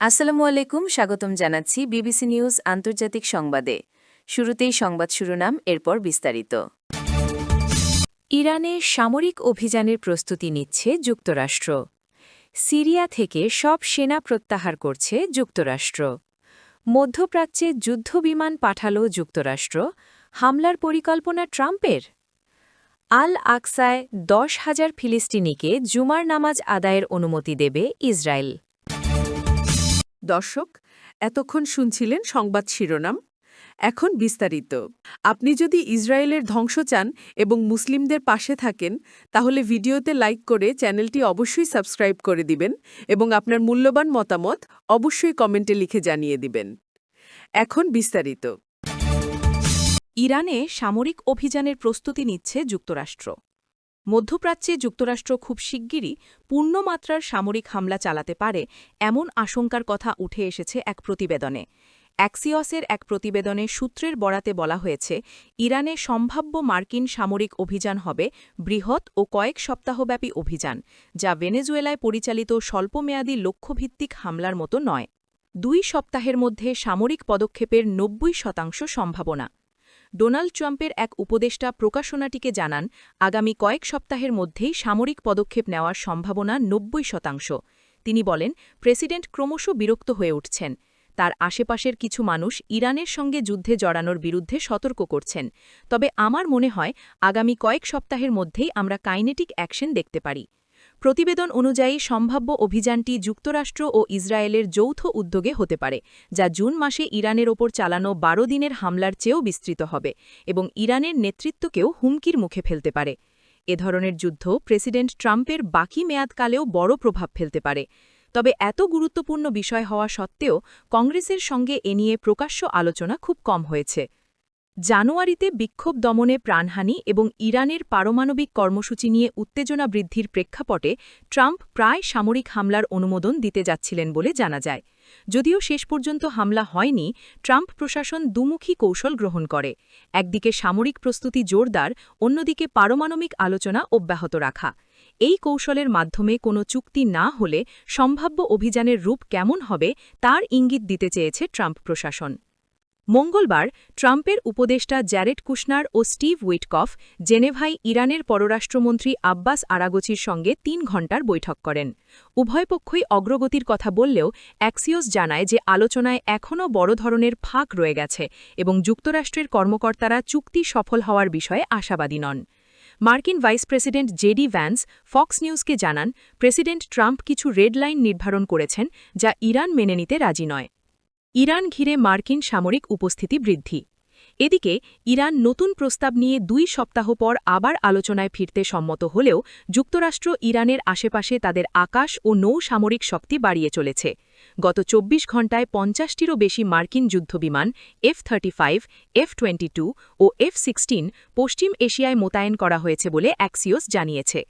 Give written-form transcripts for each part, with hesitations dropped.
আসসালামু আলাইকুম, স্বাগতম জানাচ্ছি বিবিসি নিউজ আন্তর্জাতিক সংবাদে। শুরুতেই সংবাদ শিরোনাম, এরপর বিস্তারিত। ইরানে সামরিক অভিযানের প্রস্তুতি নিচ্ছে যুক্তরাষ্ট্র। সিরিয়া থেকে সব সেনা প্রত্যাহার করছে যুক্তরাষ্ট্র। মধ্যপ্রাচ্যে যুদ্ধবিমান পাঠাল যুক্তরাষ্ট্র, হামলার পরিকল্পনা ট্রাম্পের। আল আকসায় 10,000 ফিলিস্তিনিকে জুমার নামাজ আদায়ের অনুমতি দেবে ইসরায়েল। দর্শক, এতক্ষণ শুনছিলেন সংবাদ শিরোনাম। এখন বিস্তারিত। আপনি যদি ইসরায়েলের ধ্বংস চান এবং মুসলিমদের পাশে থাকেন, তাহলে ভিডিওতে লাইক করে চ্যানেলটি অবশ্যই সাবস্ক্রাইব করে দিবেন এবং আপনার মূল্যবান মতামত অবশ্যই কমেন্টে লিখে জানিয়ে দিবেন। এখন বিস্তারিত। ইরানে সামরিক অভিযানের প্রস্তুতি নিচ্ছে যুক্তরাষ্ট্র। মধ্যপ্রাচ্যে যুক্তরাষ্ট্র খুব শিগগিরই পূর্ণমাত্রার সামরিক হামলা চালাতে পারে এমন আশঙ্কার কথা উঠে এসেছে এক প্রতিবেদনে। অ্যাক্সিয়সের এক প্রতিবেদনে সূত্রের বরাতে বলা হয়েছে, ইরানে সম্ভাব্য মার্কিন সামরিক অভিযান হবে বৃহৎ ও কয়েক সপ্তাহব্যাপী অভিযান, যা ভেনেজুয়েলায় পরিচালিত স্বল্পমেয়াদী লক্ষ্যভিত্তিক হামলার মতো নয়। 2 সপ্তাহের মধ্যে সামরিক পদক্ষেপের 90% সম্ভাবনা। ডোনাল্ড ট্রাম্পের এক উপদেষ্টা প্রকাশনাটিকে জানান, আগামী কয়েক সপ্তাহের মধ্যেই সামরিক পদক্ষেপ নেওয়ার সম্ভাবনা 90%। তিনি বলেন, প্রেসিডেন্ট ক্রমশ বিরক্ত হয়ে উঠছেন। তার আশেপাশের কিছু মানুষ ইরানের সঙ্গে যুদ্ধে জড়ানোর বিরুদ্ধে সতর্ক করছেন। তবে আমার মনে হয় আগামী কয়েক সপ্তাহের মধ্যেই আমরা কাইনেটিক অ্যাকশন দেখতে পারি। প্রতিবেদন অনুযায়ী সম্ভাব্য অভিযানটি যুক্তরাষ্ট্র ও ইসরায়েলের যৌথ উদ্যোগে হতে পারে, যা জুন মাসে ইরানের ওপর চালানো 12 দিনের হামলার চেয়েও বিস্তৃত হবে এবং ইরানের নেতৃত্বকেও হুমকির মুখে ফেলতে পারে। এ ধরনের যুদ্ধ প্রেসিডেন্ট ট্রাম্পের বাকি মেয়াদকালেও বড় প্রভাব ফেলতে পারে। তবে এত গুরুত্বপূর্ণ বিষয় হওয়া সত্ত্বেও কংগ্রেসের সঙ্গে এ নিয়ে প্রকাশ্য আলোচনা খুব কম হয়েছে। জানুয়ারিতে বিক্ষোভ দমনে প্রাণহানি এবং ইরানের পারমাণবিক কর্মসূচি নিয়ে উত্তেজনা বৃদ্ধির প্রেক্ষাপটে ট্রাম্প প্রায় সামরিক হামলার অনুমোদন দিতে যাচ্ছিলেন বলে জানা যায়। যদিও শেষ পর্যন্ত হামলা হয়নি, ট্রাম্প প্রশাসন দুমুখী কৌশল গ্রহণ করে। একদিকে সামরিক প্রস্তুতি জোরদার, অন্যদিকে পারমাণবিক আলোচনা অব্যাহত রাখা। এই কৌশলের মাধ্যমে কোনো চুক্তি না হলে সম্ভাব্য অভিযানের রূপ কেমন হবে তার ইঙ্গিত দিতে চেয়েছে ট্রাম্প প্রশাসন। মঙ্গলবার ট্রাম্পের উপদেষ্টা জ্যারেড কুশনার ও স্টিভ উইটকফ জেনেভায় ইরানের পররাষ্ট্রমন্ত্রী আব্বাস আরাগচির সঙ্গে 3 ঘণ্টার বৈঠক করেন। উভয় পক্ষই অগ্রগতির কথা বললেও অ্যাক্সিওস জানায় যে আলোচনায় এখনও বড় ধরনের ফাঁক রয়ে গেছে এবং যুক্তরাষ্ট্রের কর্মকর্তারা চুক্তি সফল হওয়ার বিষয়ে আশাবাদী নন। মার্কিন vice president JD Vance Fox নিউজকে জানান, প্রেসিডেন্ট ট্রাম্প কিছু রেড লাইন নির্ধারণ করেছেন যা ইরান মেনে নিতে রাজি নয়। ইরান ঘিরে মার্কিন সামরিক উপস্থিতি বৃদ্ধি। এদিকে ইরান নতুন প্রস্তাব নিয়ে 2 সপ্তাহ পর আবার আলোচনায় ফিরতে সম্মত হলেও যুক্তরাষ্ট্র ইরানের আশেপাশে তাদের আকাশ ও নৌ সামরিক শক্তি বাড়িয়ে চলেছে। গত 24 ঘণ্টায় 50টিরও বেশি মার্কিন যুদ্ধবিমান F-35, F-22 ও F-16 পশ্চিম এশিয়ায় মোতায়েন করা হয়েছে বলে অ্যাক্সিওস জানিয়েছে।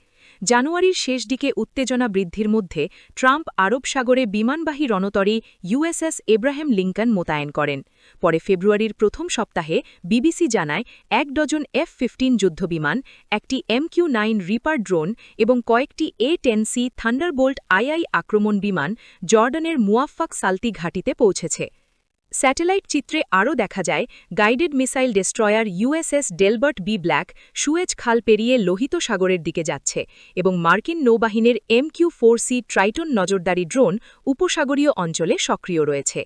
জানুয়ারির শেষ দিকে উত্তেজনা বৃদ্ধির মধ্যে ট্রাম্প আরব সাগরে বিমানবাহী রণতরী USS এব্রাহাম লিঙ্কন মোতায়েন করেন। পরে ফেব্রুয়ারির প্রথম সপ্তাহে বিবিসি জানায় 1 ডজন F-15 যুদ্ধবিমান, একটি MQ-9 রিপার ড্রোন এবং কয়েকটি A-10C থান্ডারবোল্ট II আক্রমণ বিমান জর্ডানের মুয়াফফাক সালতি ঘাঁটিতে পৌঁছেছে। স্যাটেলাইট চিত্রে আরও দেখা যায় guided missile destroyer USS Delbert B Black Suez খাল পেরিয়ে লোহিত সাগরের দিকে যাচ্ছে এবং মার্কিন নৌবাহিনীর MQ-4C ট্রাইটন নজরদারি ড্রোন উপসাগরীয় অঞ্চলে সক্রিয় রয়েছে।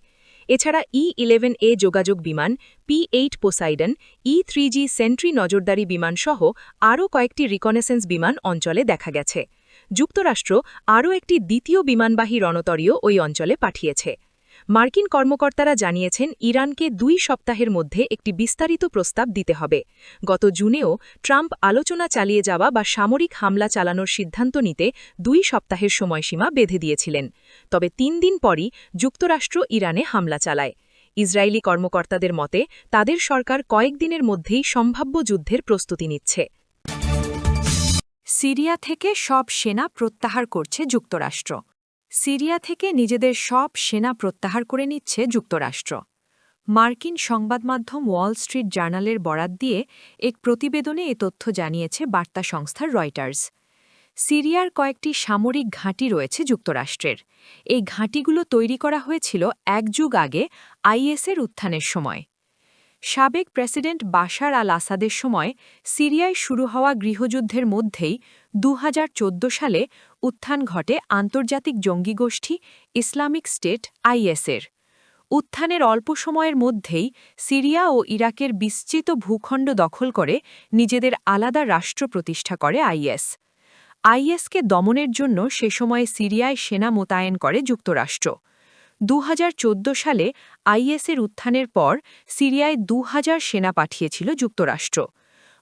এছাড়া E-11A যোগাযোগ বিমান, P-8 পোসাইডন, E-3G সেন্ট্রি নজরদারি বিমান সহ আরও কয়েকটি রিকনেসেন্স বিমান অঞ্চলে দেখা গেছে। যুক্তরাষ্ট্র আরও একটি দ্বিতীয় বিমানবাহী রণতরীও ওই অঞ্চলে পাঠিয়েছে। মার্কিন কর্মকর্তারা জানিয়েছেন, ইরানকে 2 সপ্তাহের মধ্যে একটি বিস্তারিত প্রস্তাব দিতে হবে। গত জুনেও ট্রাম্প আলোচনা চালিয়ে যাওয়া বা সামরিক হামলা চালানোর সিদ্ধান্ত নিতে 2 সপ্তাহের সময়সীমা বেঁধে দিয়েছিলেন। তবে 3 দিন পরই যুক্তরাষ্ট্র ইরানে হামলা চালায়। ইসরায়েলি কর্মকর্তাদের মতে তাদের সরকার কয়েকদিনের মধ্যেই সম্ভাব্য যুদ্ধের প্রস্তুতি নিচ্ছে। সিরিয়া থেকে সব সেনা প্রত্যাহার করছে যুক্তরাষ্ট্র। সিরিয়া থেকে নিজেদের সব সেনা প্রত্যাহার করে নিচ্ছে যুক্তরাষ্ট্র। মার্কিন সংবাদমাধ্যম ওয়াল স্ট্রিট জার্নালের বরাত দিয়ে এক প্রতিবেদনে এ তথ্য জানিয়েছে বার্তা সংস্থা রয়টার্স। সিরিয়ার কয়েকটি সামরিক ঘাঁটি রয়েছে যুক্তরাষ্ট্রের। এই ঘাঁটিগুলো তৈরি করা হয়েছিল এক যুগ আগে আইএসের উত্থানের সময়। সাবেক প্রেসিডেন্ট বাশার আল আসাদের সময় সিরিয়ায় শুরু হওয়া গৃহযুদ্ধের মধ্যেই ২০১৪ সালে উত্থান ঘটে আন্তর্জাতিক জঙ্গি গোষ্ঠী ইসলামিক স্টেট আইএসের। উত্থানের অল্প সময়ের মধ্যেই সিরিয়া ও ইরাকের বিস্তৃত ভূখণ্ড দখল করে নিজেদের আলাদা রাষ্ট্র প্রতিষ্ঠা করে আইএস। আইএসকে দমনের জন্য সে সময়ে সিরিয়ায় সেনা মোতায়েন করে যুক্তরাষ্ট্র। ২০১৪ সালে আইএসের উত্থানের পর সিরিয়ায় ২,০০০ সেনা পাঠিয়েছিল যুক্তরাষ্ট্র।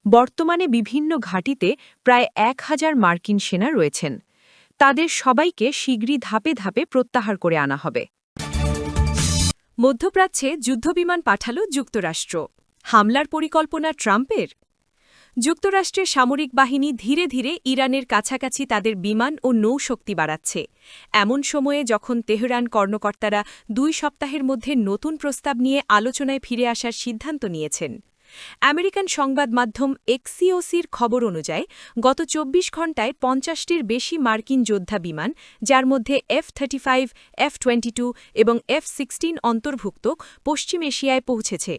বর্তমানে বিভিন্ন ঘাঁটিতে প্রায় ১,০০০ মার্কিন সেনা রয়েছেন। তাদের সবাইকে শীঘ্রই ধাপে ধাপে প্রত্যাহার করে আনা হবে। মধ্যপ্রাচ্যে যুদ্ধবিমান পাঠাল যুক্তরাষ্ট্র। হামলার পরিকল্পনা ট্রাম্পের। যুক্তরাষ্ট্রের সামরিক বাহিনী ধীরে ধীরে ইরানের কাছাকাছি তাদের বিমান ও নৌশক্তি বাড়াচ্ছে। এমন সময়ে যখন তেহরান কর্মকর্তারা ২ সপ্তাহের মধ্যে নতুন প্রস্তাব নিয়ে আলোচনায় ফিরে আসার সিদ্ধান্ত নিয়েছেন। আমেরিকান সংবাদ মাধ্যম এক্সিওসির খবর অনুযায়ী গত ২৪ ঘণ্টায় ৫০টির বেশি মার্কিন যোদ্ধা বিমান, যার মধ্যে F-35, F-22 এবং F-16 অন্তর্ভুক্ত, পশ্চিম এশিয়ায় পৌঁছেছে।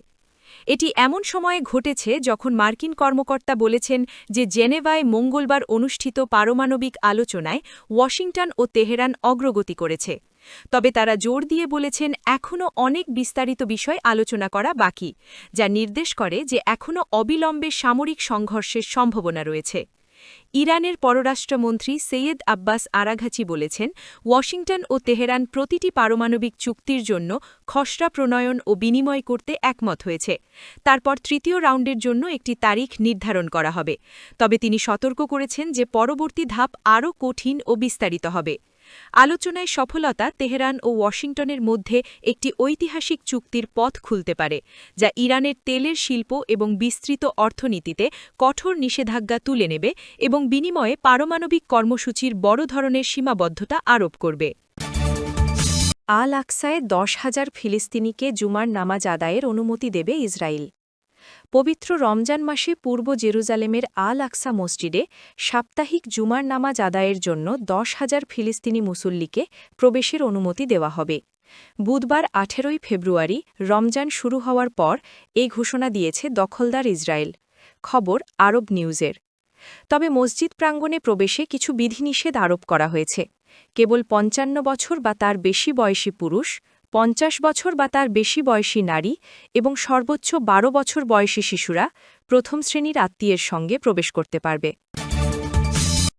এটি এমন সময়ে ঘটেছে যখন মার্কিন কর্মকর্তা বলেছেন যে জেনেভায় মঙ্গলবার অনুষ্ঠিত পারমাণবিক আলোচনায় ওয়াশিংটন ও তেহরান অগ্রগতি করেছে। তবে তারা জোর দিয়ে বলেছেন এখনও অনেক বিস্তারিত বিষয় আলোচনা করা বাকি, যা নির্দেশ করে যে এখনও অবিলম্বে সামরিক সংঘর্ষের সম্ভাবনা রয়েছে। ইরানের পররাষ্ট্রমন্ত্রী সৈয়দ আব্বাস আরাঘাচি বলেছেন ওয়াশিংটন ও তেহরান প্রতিটি পারমাণবিক চুক্তির জন্য খসড়া প্রণয়ন ও বিনিময় করতে একমত হয়েছে। তারপর তৃতীয় রাউন্ডের জন্য একটি তারিখ নির্ধারণ করা হবে। তবে তিনি সতর্ক করেছেন যে পরবর্তী ধাপ আরও কঠিন ও বিস্তারিত হবে। আলোচনায় সফলতা তেহরান ও ওয়াশিংটনের মধ্যে একটি ঐতিহাসিক চুক্তির পথ খুলতে পারে, যা ইরানের তেলের শিল্প এবং বিস্তৃত অর্থনীতিতে কঠোর নিষেধাজ্ঞা তুলে নেবে এবং বিনিময়ে পারমাণবিক কর্মসূচির বড় ধরনের সীমাবদ্ধতা আরোপ করবে। আল আকসায় ১০,০০০ ফিলিস্তিনিকে জুমার নামাজ আদায়ের অনুমতি দেবে ইসরায়েল। পবিত্র রমজান মাসে পূর্ব জেরুজালেমের আল আকসা মসজিদে সাপ্তাহিক জুমার নামাজ আদায়ের জন্য ১০,০০০ ফিলিস্তিনি মুসল্লিকে প্রবেশের অনুমতি দেওয়া হবে। বুধবার ১৮ ফেব্রুয়ারি রমজান শুরু হওয়ার পর এই ঘোষণা দিয়েছে দখলদার ইসরায়েল। খবর আরব নিউজের। তবে মসজিদ প্রাঙ্গণে প্রবেশে কিছু বিধিনিষেধ আরোপ করা হয়েছে। কেবল ৫৫ বছর বা তার বেশি বয়সী পুরুষ, ৫০ বছর বা তার বেশি বয়সী নারী এবং সর্বোচ্চ ১২ বছর বয়সী শিশুরা প্রথম শ্রেণীর আত্মীয়ের সঙ্গে প্রবেশ করতে পারবে।